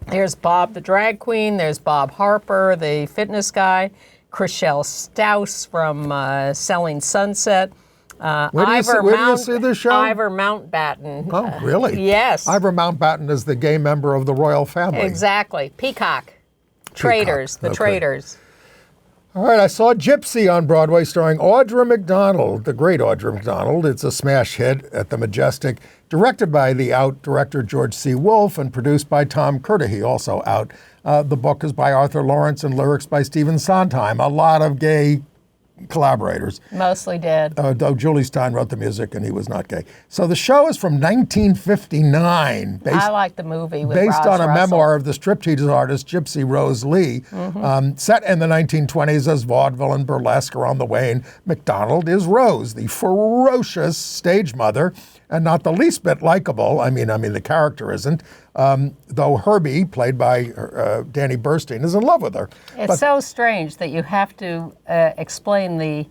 there's Bob the drag queen, there's Bob Harper, the fitness guy, Chriselle Staus from Selling Sunset. Where do you see this show? Ivor Mountbatten. Oh, really? Yes. Ivor Mountbatten is the gay member of the royal family. Exactly. Peacock. Traitors. The Traitors. All right, I saw Gypsy on Broadway starring Audra McDonald, the great Audra McDonald. It's a smash hit at the Majestic, directed by the out director George C. Wolfe and produced by Tom Curtihy, also out. The book is by Arthur Lawrence and lyrics by Stephen Sondheim. A lot of gay collaborators. Mostly dead. Though Julie Stein wrote the music and he was not gay. So the show is from 1959. I like the movie with based Roz on a Russell. memoir of the striptease artist Gypsy Rose Lee. Set in the 1920s as vaudeville and burlesque are on the wane. McDonald is Rose, the ferocious stage mother, and not the least bit likable. I mean, the character isn't. Though Herbie, played by Danny Burstein, is in love with her. It's so strange that you have to explain the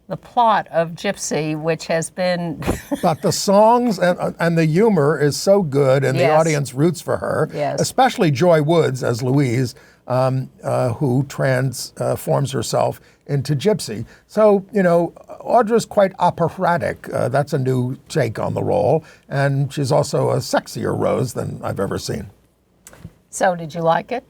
the plot of Gypsy, which has been... But the songs and the humor is so good, and the Yes. audience roots for her, Yes. especially Joy Woods as Louise, who transforms herself into Gypsy. So, you know, Audra's quite operatic. That's a new take on the role, and she's also a sexier Rose than I've ever seen. So did you like it?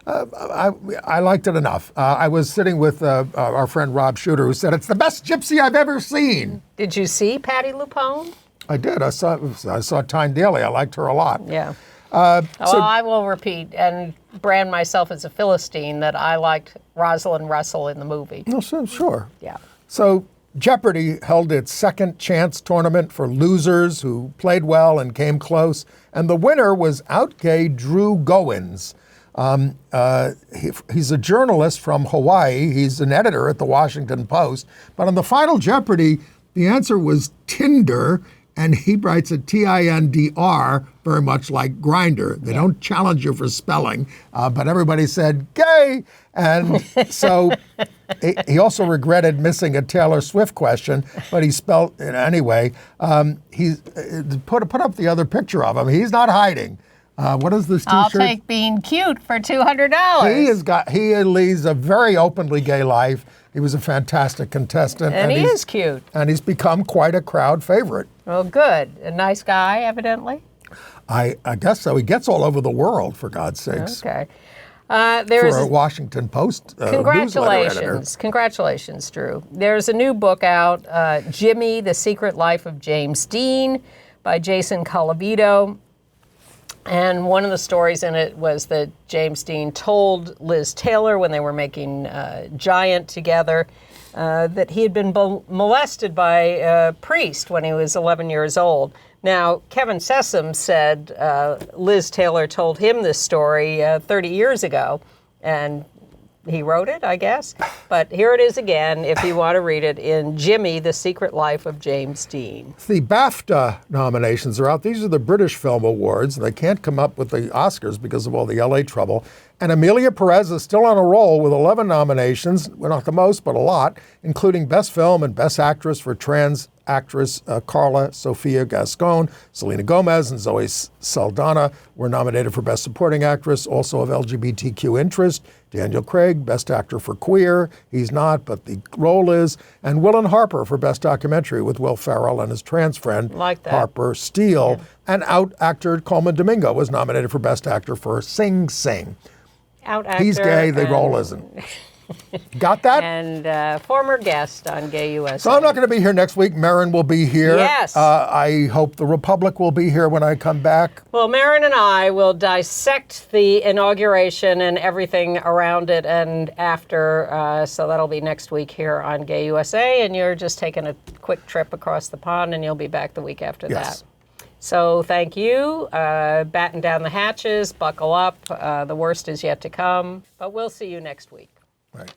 I liked it enough. I was sitting with our friend Rob Shooter, who said, it's the best Gypsy I've ever seen. Did you see Patti LuPone? I did. I saw Tyne Daly. I liked her a lot. Yeah. Well, I will repeat and brand myself as a Philistine that I liked Rosalind Russell in the movie. No, sure. Yeah. So Jeopardy held its second chance tournament for losers who played well and came close, and the winner was outgay Drew Goins. He's a journalist from Hawaii. He's an editor at the Washington Post. But on the final Jeopardy, the answer was Tinder, and he writes it Tindr, very much like Grinder. They don't challenge you for spelling, but everybody said gay. And so he also regretted missing a Taylor Swift question, but he spelled it anyway. He's put up the other picture of him. He's not hiding. What is this T-shirt? I'll take being cute for $200. He leads a very openly gay life. He was a fantastic contestant. And he is cute. And he's become quite a crowd favorite. Well, good. A nice guy, evidently. I guess so. He gets all over the world, for God's sakes. Okay. For a Washington Post newsletter editor. Congratulations, Drew. There's a new book out, Jimmy, The Secret Life of James Dean by Jason Colavito. And one of the stories in it was that James Dean told Liz Taylor when they were making Giant together that he had been molested by a priest when he was 11 years old. Now, Kevin Sessom said Liz Taylor told him this story 30 years ago, and he wrote it, I guess. But here it is again, if you want to read it, in Jimmy, The Secret Life of James Dean. The BAFTA nominations are out. These are the British Film Awards. They can't come up with the Oscars because of all the LA trouble. And Amelia Perez is still on a roll with 11 nominations, well, not the most, but a lot, including Best Film and Best Actress for trans actress Carla Sofia Gascon. Selena Gomez and Zoe Saldana were nominated for Best Supporting Actress, also of LGBTQ interest. Daniel Craig, Best Actor for Queer. He's not, but the role is. And Willem Harper for Best Documentary with Will Ferrell and his trans friend, Harper Steele. Yeah. And out actor Coleman Domingo was nominated for Best Actor for Sing Sing. Out actor. He's gay, the role isn't. Got that? And former guest on Gay USA. So I'm not going to be here next week. Marin will be here. Yes. I hope the Republic will be here when I come back. Well, Marin and I will dissect the inauguration and everything around it and after. So that'll be next week here on Gay USA. And you're just taking a quick trip across the pond, and you'll be back the week after that. So thank you. Batten down the hatches. Buckle up. The worst is yet to come. But we'll see you next week. Right.